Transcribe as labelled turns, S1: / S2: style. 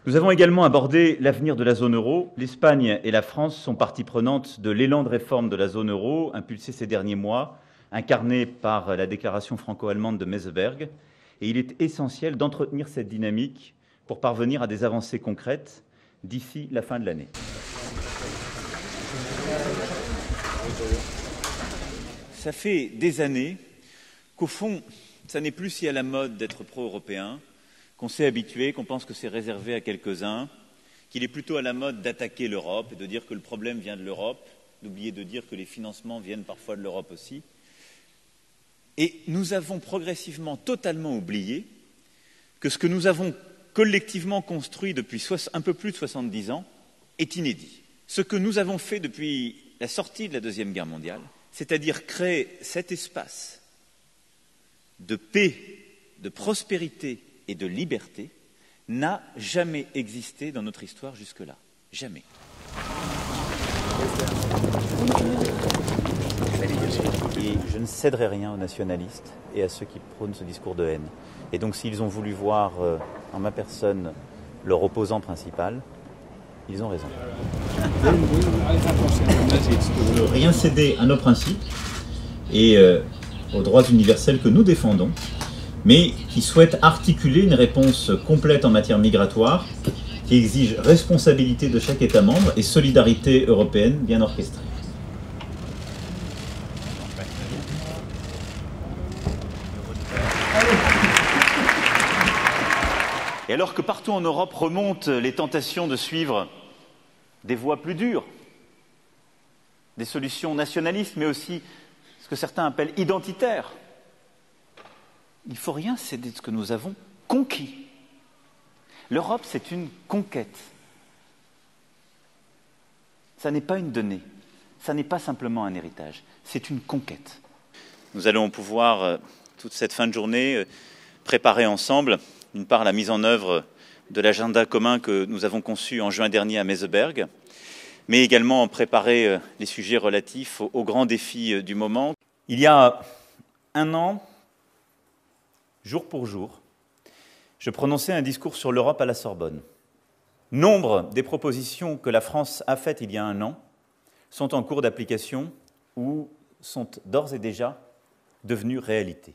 S1: Nous avons également abordé l'avenir de la zone euro. L'Espagne et la France sont parties prenantes de l'élan de réforme de la zone euro, impulsé ces derniers mois, incarné par la déclaration franco-allemande de Meseberg. Et il est essentiel d'entretenir cette dynamique pour parvenir à des avancées concrètes d'ici la fin de l'année. Ça fait des années qu'au fond, ça n'est plus si à la mode d'être pro-européen, qu'on s'est habitué, qu'on pense que c'est réservé à quelques-uns, qu'il est plutôt à la mode d'attaquer l'Europe et de dire que le problème vient de l'Europe, d'oublier de dire que les financements viennent parfois de l'Europe aussi. Et nous avons progressivement totalement oublié que ce que nous avons collectivement construit depuis un peu plus de 70 ans est inédit. Ce que nous avons fait depuis la sortie de la Deuxième Guerre mondiale, c'est-à-dire créer cet espace de paix, de prospérité et de liberté, n'a jamais existé dans notre histoire jusque-là. Jamais. Et je ne céderai rien aux nationalistes et à ceux qui prônent ce discours de haine. Et donc s'ils ont voulu voir en ma personne leur opposant principal, ils ont raison. Ne rien céder à nos principes et aux droits universels que nous défendons, mais qui souhaitent articuler une réponse complète en matière migratoire, qui exige responsabilité de chaque État membre et solidarité européenne bien orchestrée. Et alors que partout en Europe remontent les tentations de suivre des voies plus dures, des solutions nationalistes, mais aussi ce que certains appellent identitaires, il ne faut rien céder de ce que nous avons conquis. L'Europe, c'est une conquête. Ça n'est pas une donnée, ça n'est pas simplement un héritage, c'est une conquête. Nous allons pouvoir, toute cette fin de journée, préparer ensemble, d'une part, la mise en œuvre de l'agenda commun que nous avons conçu en juin dernier à Meseberg, mais également préparer les sujets relatifs aux grands défis du moment. Il y a un an, jour pour jour, je prononçais un discours sur l'Europe à la Sorbonne. Nombre des propositions que la France a faites il y a un an sont en cours d'application ou sont d'ores et déjà devenues réalité.